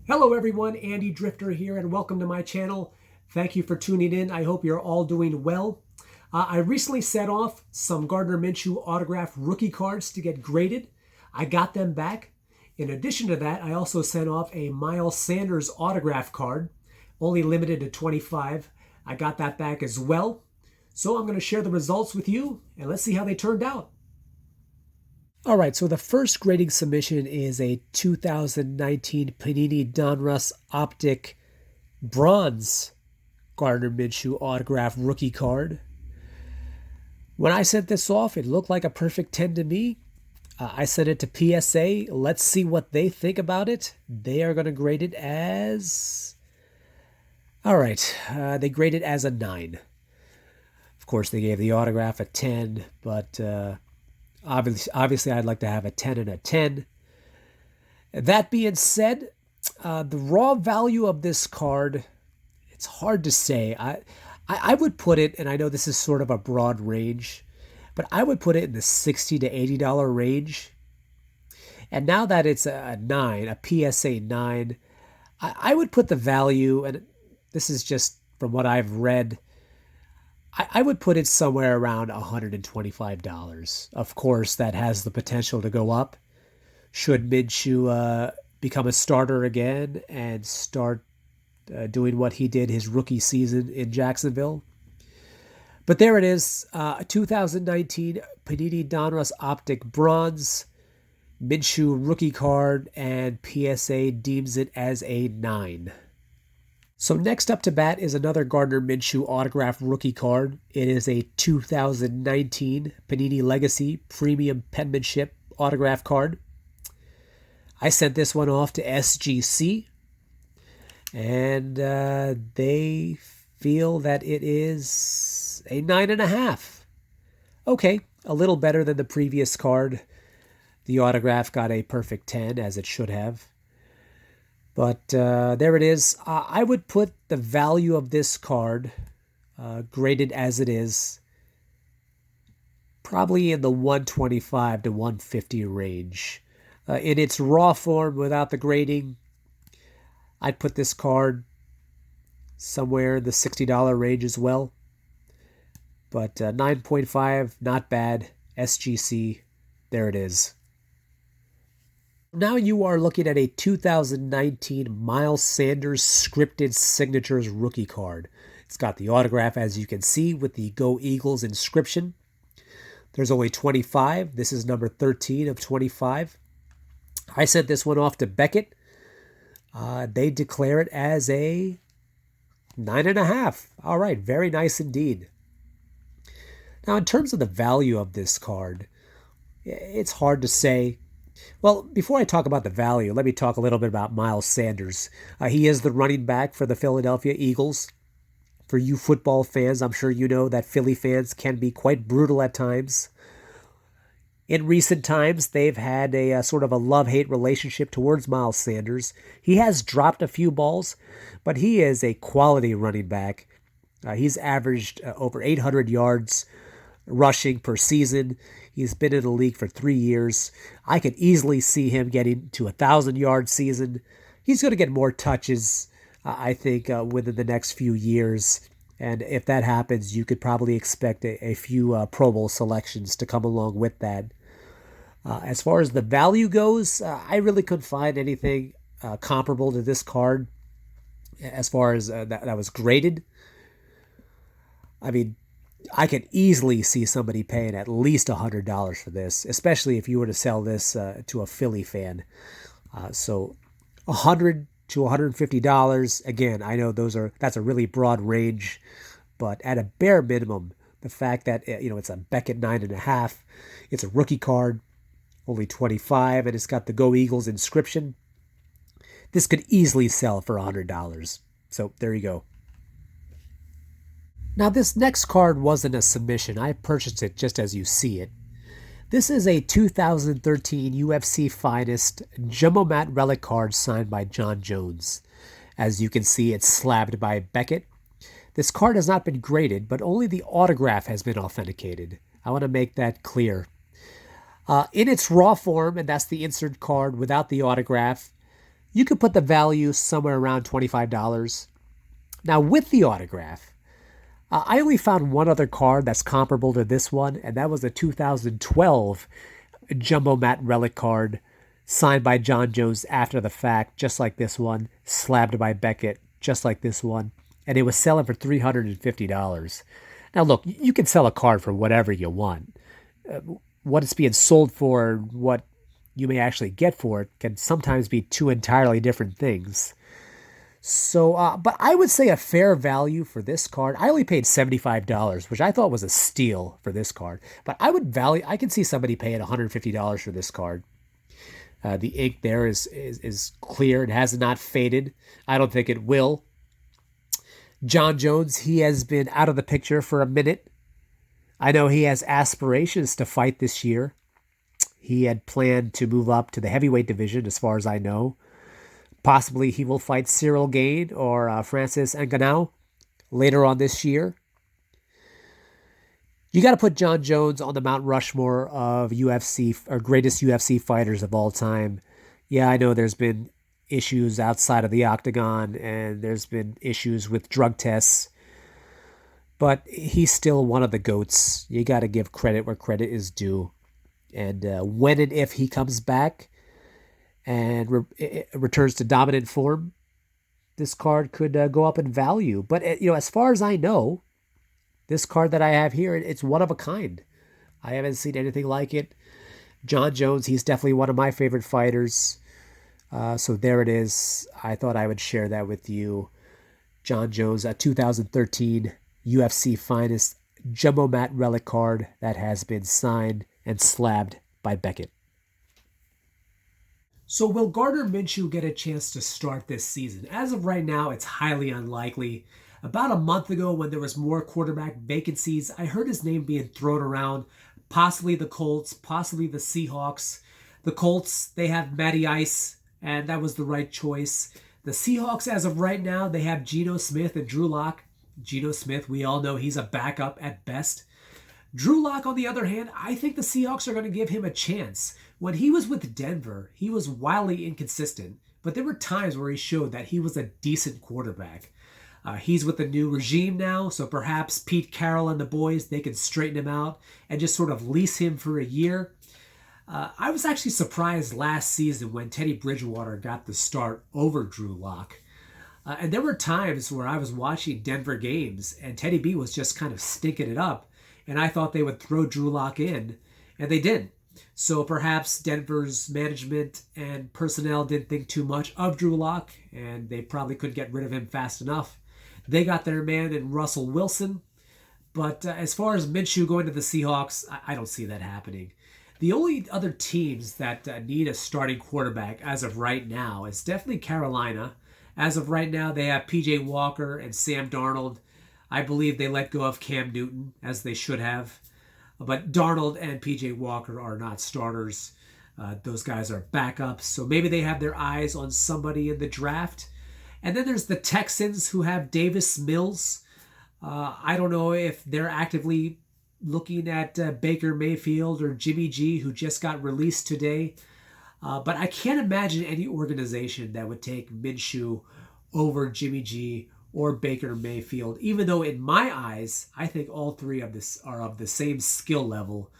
Hello everyone, Andy Drifter here and welcome to my channel. Thank you for tuning in. I hope you're all doing well. I recently set off some Gardner Minshew autograph rookie cards to get graded. I got them back. In addition to that, I also sent off a Miles Sanders autograph card, only limited to 25. I got that back as well. So I'm going to share the results with you and let's see how they turned out. All right, so the first grading submission is a 2019 Panini Donruss Optic Bronze Gardner Minshew autograph rookie card. When I sent this off, it looked like a perfect 10 to me. I sent it to PSA. Let's see what they think about it. They are going to grade it as... All right, they grade it as a 9. Of course, they gave the autograph a 10, but... Obviously, I'd like to have a 10 and a 10. That being said, the raw value of this card, it's hard to say. I would put it, and I know this is sort of a broad range, but I would put it in the $60 to $80 range. And now that it's a 9, a PSA 9, I would put the value, and this is just from what I've read, I would put it somewhere around $125. Of course, that has the potential to go up. Should Minshew become a starter again and start doing what he did his rookie season in Jacksonville. But there it is, a 2019 Panini Donruss Optic Bronze Minshew rookie card, and PSA deems it as a 9. So next up to bat is another Gardner Minshew autograph rookie card. It is a 2019 Panini Legacy Premium Penmanship autograph card. I sent this one off to SGC, and they feel that it is a 9.5. Okay, a little better than the previous card. The autograph got a perfect 10, as it should have. But there it is. I would put the value of this card, graded as it is, probably in the 125 to 150 range. In its raw form, without the grading, I'd put this card somewhere in the $60 range as well. But 9.5, not bad. SGC, there it is. Now you are looking at a 2019 Miles Sanders Scripted Signatures rookie card. It's got the autograph, as you can see, with the Go Eagles inscription. There's only 25. This is number 13 of 25. I sent this one off to Beckett. They declare it as a 9.5. All right, very nice indeed. Now, in terms of the value of this card, it's hard to say. Well, before I talk about the value, let me talk a little bit about Miles Sanders. He is the running back for the Philadelphia Eagles. For you football fans, I'm sure you know that Philly fans can be quite brutal at times. In recent times, they've had a sort of a love-hate relationship towards Miles Sanders. He has dropped a few balls, but he is a quality running back. He's averaged over 800 yards rushing per season. He's been in the league for 3 years. I could easily see him getting to a 1,000-yard season. He's going to get more touches, I think, within the next few years. And if that happens, you could probably expect a few Pro Bowl selections to come along with that. As far as the value goes, I really couldn't find anything comparable to this card as far as that was graded. I mean, I could easily see somebody paying at least $100 for this, especially if you were to sell this to a Philly fan. So $100 to $150. Again, I know that's a really broad range, but at a bare minimum, the fact that it's a Beckett 9.5, it's a rookie card, only 25, and it's got the Go Eagles inscription. This could easily sell for $100. So there you go. Now, this next card wasn't a submission. I purchased it just as you see it. This is a 2013 UFC Finest Jumbo Mat Relic card signed by Jon Jones. As you can see, it's slabbed by Beckett. This card has not been graded, but only the autograph has been authenticated. I want to make that clear. In its raw form, and that's the insert card without the autograph, you could put the value somewhere around $25. Now, with the autograph, I only found one other card that's comparable to this one, and that was a 2012 Jumbo Matte Relic card signed by Jon Jones after the fact, just like this one, slabbed by Beckett, just like this one, and it was selling for $350. Now, look, you can sell a card for whatever you want. What it's being sold for, what you may actually get for it, can sometimes be two entirely different things. So, but I would say a fair value for this card. I only paid $75, which I thought was a steal for this card. But I can see somebody paying $150 for this card. The ink there is clear. It has not faded. I don't think it will. Jon Jones, he has been out of the picture for a minute. I know he has aspirations to fight this year. He had planned to move up to the heavyweight division, as far as I know. Possibly he will fight Cyril Gane or Francis Ngannou later on this year. You got to put Jon Jones on the Mount Rushmore of UFC or greatest UFC fighters of all time. Yeah, I know there's been issues outside of the octagon and there's been issues with drug tests, but he's still one of the GOATs. You got to give credit where credit is due. And when and if he comes back and returns to dominant form, this card could go up in value. But as far as I know, this card that I have here, it's one of a kind. I haven't seen anything like it. Jon Jones, he's definitely one of my favorite fighters. So there it is. I thought I would share that with you. Jon Jones, a 2013 UFC Finest Jumbo Matte Relic card that has been signed and slabbed by Beckett. So will Gardner Minshew get a chance to start this season? As of right now, it's highly unlikely. About a month ago, when there was more quarterback vacancies, I heard his name being thrown around. Possibly the Colts, possibly the Seahawks. The Colts, they have Matty Ice, and that was the right choice. The Seahawks, as of right now, they have Geno Smith and Drew Lock. Geno Smith, we all know he's a backup at best. Drew Lock, on the other hand, I think the Seahawks are going to give him a chance. When he was with Denver, he was wildly inconsistent, but there were times where he showed that he was a decent quarterback. He's with the new regime now, so perhaps Pete Carroll and the boys, they can straighten him out and just sort of lease him for a year. I was actually surprised last season when Teddy Bridgewater got the start over Drew Lock. And there were times where I was watching Denver games and Teddy B was just kind of stinking it up. And I thought they would throw Drew Lock in, and they didn't. So perhaps Denver's management and personnel didn't think too much of Drew Lock, and they probably couldn't get rid of him fast enough. They got their man in Russell Wilson. But as far as Minshew going to the Seahawks, I don't see that happening. The only other teams that need a starting quarterback as of right now is definitely Carolina. As of right now, they have P.J. Walker and Sam Darnold. I believe they let go of Cam Newton, as they should have. But Darnold and P.J. Walker are not starters. Those guys are backups. So maybe they have their eyes on somebody in the draft. And then there's the Texans, who have Davis Mills. I don't know if they're actively looking at Baker Mayfield or Jimmy G, who just got released today. But I can't imagine any organization that would take Minshew over Jimmy G or Baker Mayfield, even though in my eyes, I think all three of this are of the same skill level.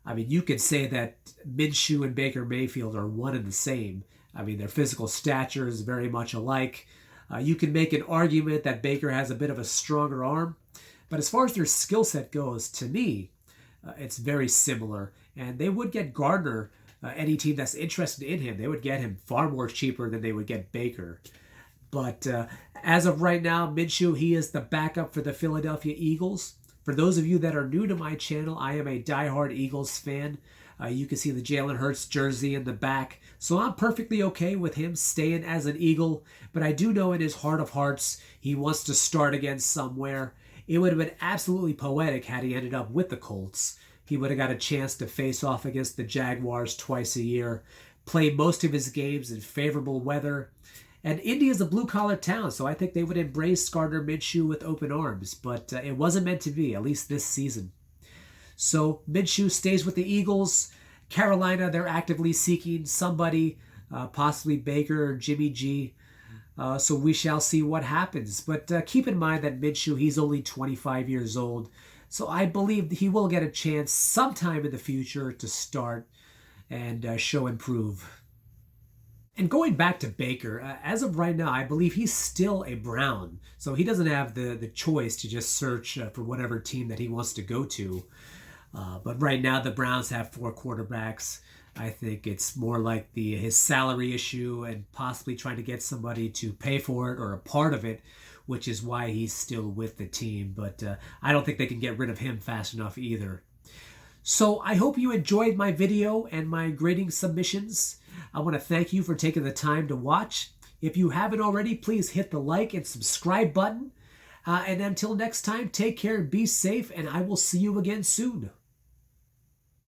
I mean, you could say that Minshew and Baker Mayfield are one and the same. I mean, their physical stature is very much alike. You can make an argument that Baker has a bit of a stronger arm, but as far as their skill set goes, to me, it's very similar. And they would get Gardner, any team that's interested in him, they would get him far more cheaper than they would get Baker. But as of right now, Minshew, he is the backup for the Philadelphia Eagles. For those of you that are new to my channel, I am a diehard Eagles fan. You can see the Jalen Hurts jersey in the back. So I'm perfectly okay with him staying as an Eagle. But I do know in his heart of hearts, he wants to start again somewhere. It would have been absolutely poetic had he ended up with the Colts. He would have got a chance to face off against the Jaguars twice a year, play most of his games in favorable weather. And Indy is a blue-collar town, so I think they would embrace Gardner Minshew with open arms. But it wasn't meant to be, at least this season. So Minshew stays with the Eagles. Carolina, they're actively seeking somebody possibly Baker or Jimmy G. So we shall see what happens. But keep in mind that Minshew, he's only 25 years old. So I believe he will get a chance sometime in the future to start and show improve. And going back to Baker, as of right now, I believe he's still a Brown. So he doesn't have the choice to just search for whatever team that he wants to go to. But right now, the Browns have 4 quarterbacks. I think it's more like his salary issue and possibly trying to get somebody to pay for it or a part of it, which is why he's still with the team. But I don't think they can get rid of him fast enough either. So I hope you enjoyed my video and my grading submissions. I want to thank you for taking the time to watch. If you haven't already, please hit the like and subscribe button. And until next time, take care, be safe, and I will see you again soon.